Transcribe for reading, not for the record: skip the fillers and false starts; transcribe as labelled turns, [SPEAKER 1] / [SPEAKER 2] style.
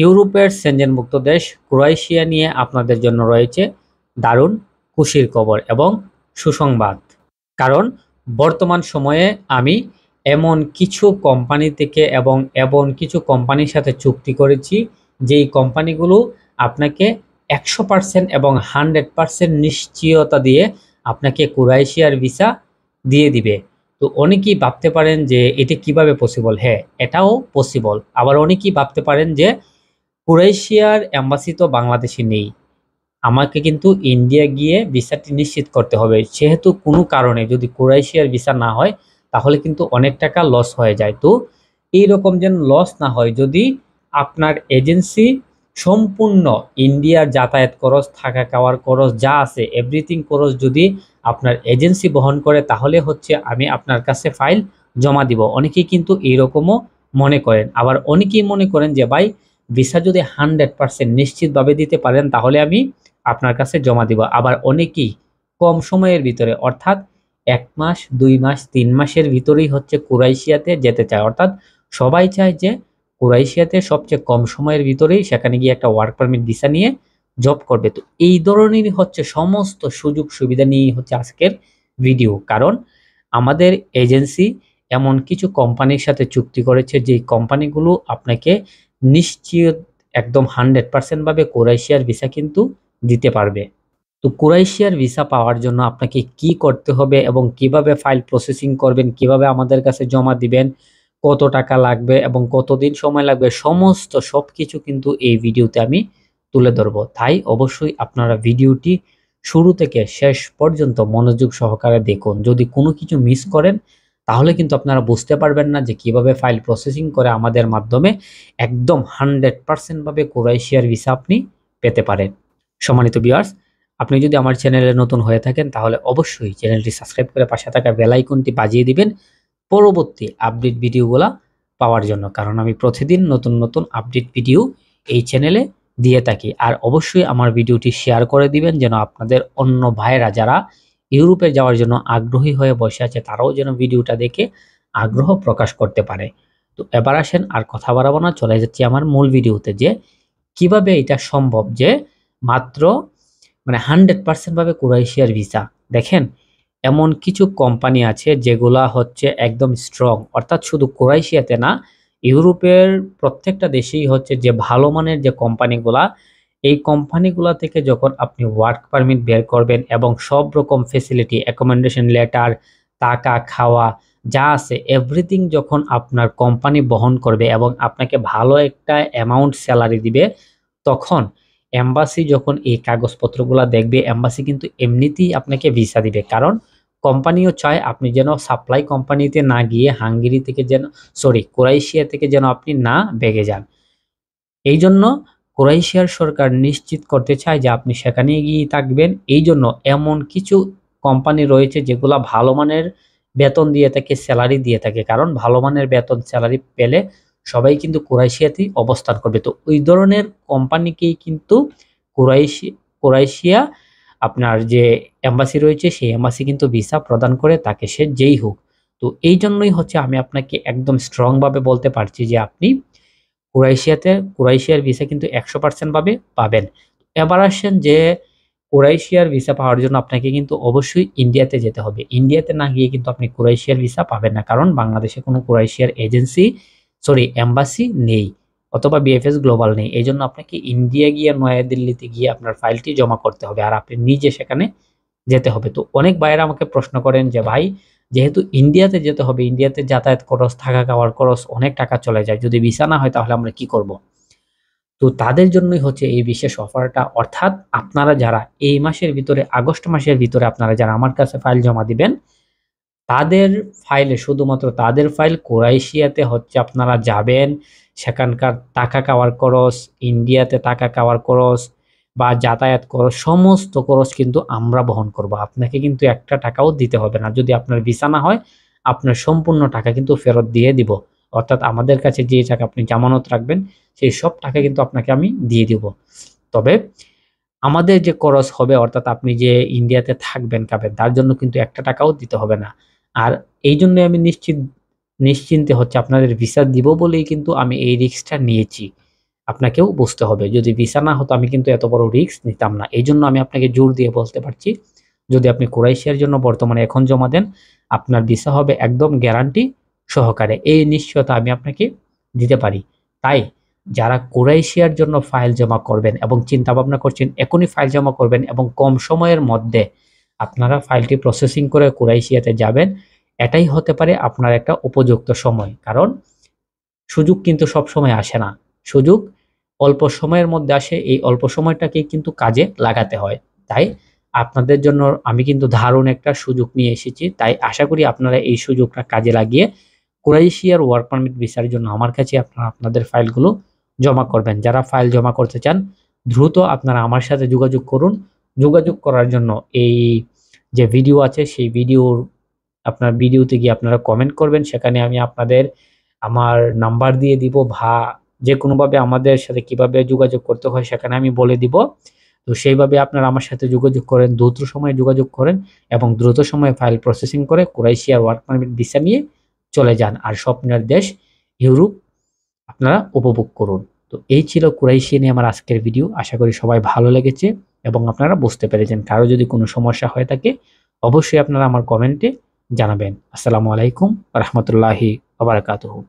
[SPEAKER 1] ইউরোপের সেনজেনভুক্ত দেশ ক্রোয়েশিয়া নিয়ে আপনাদের জন্য রয়েছে দারুণ খুশির খবর এবং সুসংবাদ। কারণ বর্তমান সময়ে আমি এমন কিছু কোম্পানি থেকে এবং কিছু কোম্পানির সাথে চুক্তি করেছি, যেই কোম্পানিগুলো আপনাকে 100% এবং 100% নিশ্চয়তা দিয়ে আপনাকে ক্রোয়েশিয়ার ভিসা দিয়ে দিবে। তো অনেকেই ভাবতে পারেন যে এটা কিভাবে পসিবল। হ্যাঁ, এটাও পসিবল। আবার অনেকেই ভাবতে পারেন যে ক্রোয়েশিয়ার এম্বাসি তো বাংলাদেশে নেই, আমাকে কিন্তু ইন্ডিয়া গিয়ে ভিসাটি নিশ্চিত করতে হবে। সেহেতু কোনো কারণে যদি ক্রোয়েশিয়ার ভিসা না হয় তাহলে কিন্তু অনেক টাকা লস হয়ে যায়। তো এইরকম যেন লস না হয়, যদি আপনার এজেন্সি সম্পূর্ণ ইন্ডিয়ার যাতায়াত খরচ, থাকা খাওয়ার খরচ যা আছে এভরিথিং খরচ যদি আপনার এজেন্সি বহন করে, তাহলে হচ্ছে আমি আপনার কাছে ফাইল জমা দিব। অনেকেই কিন্তু এইরকমও মনে করেন। আবার অনেকেই মনে করেন যে ভাই, ভিসা যদি 100% নিশ্চিতভাবে দিতে পারেন তাহলে আমি আপনার কাছে জমা দিব। আবার অনেকেই কম সময়ের ভিতরে, অর্থাৎ 1 মাস 2 মাস 3 মাসের ভিতরেই হচ্ছে ক্রোয়েশিয়াতে যেতে চায়। অর্থাৎ সবাই চায় যে ক্রোয়েশিয়াতে সবচেয়ে কম সময়ের ভিতরেই সেখানে গিয়ে একটা ওয়ার্ক পারমিট ভিসা নিয়ে জব করবে। তো এই ধরনেরই হচ্ছে সমস্ত সুযোগ সুবিধা নিয়ে হচ্ছে আজকের ভিডিও। কারণ আমাদের এজেন্সি এমন কিছু কোম্পানির সাথে চুক্তি করেছে, যেই কোম্পানিগুলো আপনাকে নিশ্চিত একদম 100% ভাবে ক্রোয়েশিয়ার ভিসা কিন্তু দিতে পারবে। তো ক্রোয়েশিয়ার ভিসা পাওয়ার জন্য আপনাকে কি করতে হবে এবং কিভাবে ফাইল প্রসেসিং করবেন, কিভাবে আমাদের কাছে জমা দিবেন, কত টাকা লাগবে এবং কতদিন সময় লাগবে, সমস্ত সবকিছু কিন্তু এই ভিডিওতে আমি তুলে ধরবো। তাই অবশ্যই আপনারা ভিডিওটি শুরু থেকে শেষ পর্যন্ত মনোযোগ সহকারে দেখুন। যদি কোনো কিছু মিস করেন তাহলে কিন্তু আপনারা বুঝতে পারবেন না যে কিভাবে ফাইল প্রসেসিং করে আমাদের মাধ্যমে একদম 100% ভাবে ক্রোয়েশিয়ার ভিসা আপনি পেতে পারেন। সম্মানিত ভিউয়ার্স, আপনি যদি আমার চ্যানেলে নতুন হয়ে থাকেন তাহলে অবশ্যই চ্যানেলটি সাবস্ক্রাইব করে পাশে থাকা বেল আইকনটি বাজিয়ে দিবেন পরবর্তী আপডেট ভিডিওগুলো পাওয়ার জন্য। কারণ আমি প্রতিদিন নতুন নতুন আপডেট ভিডিও এই চ্যানেলে দিয়ে থাকি। আর অবশ্যই আমার ভিডিওটি শেয়ার করে দিবেন যেন আপনাদের অন্য ভাইয়েরা যারা ইউরোপে যাওয়ার জন্য আগ্রহী হয়ে বসে আছে তারাও যেন ভিডিওটা দেখে আগ্রহ প্রকাশ করতে পারে। তো এবার আসেন আর কথা বাড়াবো না, চলে যাচ্ছি আমার মূল ভিডিওতে, যে কিভাবে এটা সম্ভব যে মাত্র 100% ভাবে ক্রোয়েশিয়ার ভিসা। দেখেন, এমন কিছু কোম্পানি আছে যেগুলা হচ্ছে একদম স্ট্রং, অর্থাৎ শুধু ক্রোয়েশিয়াতে না, ইউরোপের প্রত্যেকটা দেশেই হচ্ছে যে ভালো মানের যে কোম্পানিগুলা, এই কোম্পানিগুলা থেকে যখন আপনি ওয়ার্ক পারমিট বের করবেন এবং সব রকম ফেসিলিটি, অ্যাকোমোডেশন লেটার, টাকা খাওয়া যা আছে এভরিথিং যখন আপনার কোম্পানি বহন করবে এবং আপনাকে ভালো একটা অ্যামাউন্ট স্যালারি দিবে, তখন এম্বাসি যখন এই কাগজপত্রগুলো দেখবে, এম্বাসি কিন্তু এমনিতেই আপনাকে ভিসা দিবে। কারণ কোম্পানিও চায় আপনি যেন সাপ্লাই কোম্পানিতে না গিয়ে হাঙ্গেরি থেকে যেন, ক্রোয়েশিয়া থেকে যেন আপনি না বেগে যান। এই জন্য ক্রোয়েশিয়ার সরকার নিশ্চিত করতে চায় যে আপনি সেখানে গিয়েই থাকবেন। এই জন্য এমন কিছু কোম্পানি রয়েছে যেগুলা ভালো মানের বেতন দিয়ে থাকে, স্যালারি দিয়ে থাকে। কারণ ভালো মানের বেতন স্যালারি পেলে সবাই কিন্তু ক্রোয়েশিয়াতেই অবস্থান করবে। তো ওই ধরনের কোম্পানিকেই কিন্তু ক্রোয়েশিয়া আপনার যে এম্বাসি রয়েছে সেই এম্বাসি কিন্তু ভিসা প্রদান করে তাকে, সে যেই হোক। তো এই জন্যই হচ্ছে আমি আপনাকে একদম স্ট্রং ভাবে বলতে পারছি যে আপনি ক্রোয়েশিয়ার ভিসা কিন্তু 100% ভাবে পাবেন। এবার আসেন যে ক্রোয়েশিয়ার ভিসা পাওয়ার জন্য আপনাকে কিন্তু অবশ্যই ইন্ডিয়াতে যেতে হবে। ইন্ডিয়াতে না গিয়ে কিন্তু আপনি ক্রোয়েশিয়ার ভিসা পাবেন না। কারণ বাংলাদেশে কোনো ক্রোয়েশিয়ার এম্বাসি নেই, অথবা বিএফএস গ্লোবাল নেই। এইজন্য আপনাকে ইন্ডিয়া গিয়ে, নয়াদিল্লিতে গিয়ে আপনার ফাইলটি জমা করতে হবে আর আপনি নিজে সেখানে যেতে হবে। তো অনেক ভাইয়েরা আমাকে প্রশ্ন করেন যে ভাই, যেহেতু ইন্ডিয়াতে যেতে হবে, ইন্ডিয়াতে যাতায়াত খরচ, থাকা খাওয়ার খরচ অনেক টাকা চলে যায়, যদি ভিসা না হয় তাহলে আমরা কি করব? তো তাদের জন্যই হচ্ছে এই বিশেষ অফারটা। অর্থাৎ আপনারা যারা এই মাসের ভিতরে, আগস্ট মাসের ভিতরে আপনারা যারা আমার কাছে ফাইল জমা দিবেন, তাদের ফাইলে, শুধুমাত্র তাদের ফাইল ক্রোয়েশিয়াতে হচ্ছে আপনারা যাবেন, সেখানকার টাকা খাওয়ার খরচ, ইন্ডিয়াতে টাকা খাওয়ার খরচ বা যাতায়াত খরচ, সমস্ত খরচ কিন্তু আমরা বহন করব। আপনাকে কিন্তু একটা টাকাও দিতে হবে না। যদি আপনার ভিসা না হয় আপনার সম্পূর্ণ টাকা কিন্তু ফেরত দিয়ে দিব। অর্থাৎ আমাদের কাছে যে টাকা আপনি জামানত রাখবেন সেই সব টাকা কিন্তু আপনাকে আমি দিয়ে দিব। তবে আমাদের যে খরচ হবে, অর্থাৎ আপনি যে ইন্ডিয়াতে থাকবেন খাবেন, তার জন্য কিন্তু একটা টাকাও দিতে হবে না। আর এই জন্য আমি নিশ্চিন্তে হচ্ছে আপনাদের ভিসা দিব বলেই কিন্তু আমি এই রিস্কটা নিয়েছি। আপনাকেও বুঝতে হবে। যদি ভিসা না হতো আমি কিন্তু এত বড় রিস্ক নিতাম না। এইজন্য আমি আপনাকে জোর দিয়ে বলতে পারছি, যদি আপনি ক্রোয়েশিয়ার জন্য বর্তমানে এখন জমা দেন, আপনার ভিসা হবে একদম গ্যারান্টি সহকারে। এই নিশ্চয়তা আমি আপনাকে দিতে পারি। তাই যারা ক্রোয়েশিয়ার জন্য ফাইল জমা করবেন এবং চিন্তা ভাবনা করছেন এখনই ফাইল জমা করবেন এবং কম সময়ের মধ্যে আপনারা ফাইলটি প্রসেসিং করে ক্রোয়েশিয়াতে যাবেন, এটাই হতে পারে আপনার একটা উপযুক্ত সময়। কারণ সুযোগ কিন্তু সব সময় আসে না। সুযোগ অল্প সময়ের মধ্যে আসে। এই অল্প সময়টাকে কিন্তু কাজে লাগাতে হয়। তাই আপনাদের জন্য আমি কিন্তু দারুণ একটা সুযোগ নিয়ে এসেছি। তাই আশা করি আপনারা এই সুযোগটা কাজে লাগিয়ে ক্রোয়েশিয়ার ওয়ার্ক পারমিট ভিসার জন্য আমার কাছে আপনারা আপনাদের ফাইলগুলো জমা করবেন। যারা ফাইল জমা করতে চান দ্রুত আপনারা আমার সাথে যোগাযোগ করুন। যোগাযোগ করার জন্য এই যে ভিডিও আছে সেই আপনার ভিডিওতে গিয়ে আপনারা কমেন্ট করবেন। সেখানে আমি আপনাদের আমার নাম্বার দিয়ে দিব, বা যে কোনোভাবে আমাদের সাথে কিভাবে যোগাযোগ করতে হয় সেখানে আমি বলে দিব। তো সেইভাবে আপনারা আমার সাথে যোগাযোগ করেন, দ্রুত সময়ে যোগাযোগ করেন এবং দ্রুত সময়ে ফাইল প্রসেসিং করে ক্রোয়েশিয়ার ওয়ার্ক পারমিট ভিসা নিয়ে চলে যান। আর স্বপ্নের দেশ ইউরোপ আপনারা উপভোগ করুন। তো এই ছিল ক্রোয়েশিয়া নিয়ে আমার আজকের ভিডিও। আশা করি সবাই ভালো লেগেছে এবং আপনারা বুঝতে পেরেছেন। কারো যদি কোনো সমস্যা হয়ে থাকে অবশ্যই আপনারা আমার কমেন্টে জানাবেন। আসসালামু আলাইকুম ওয়া রাহমাতুল্লাহি ওয়া বারাকাতুহু।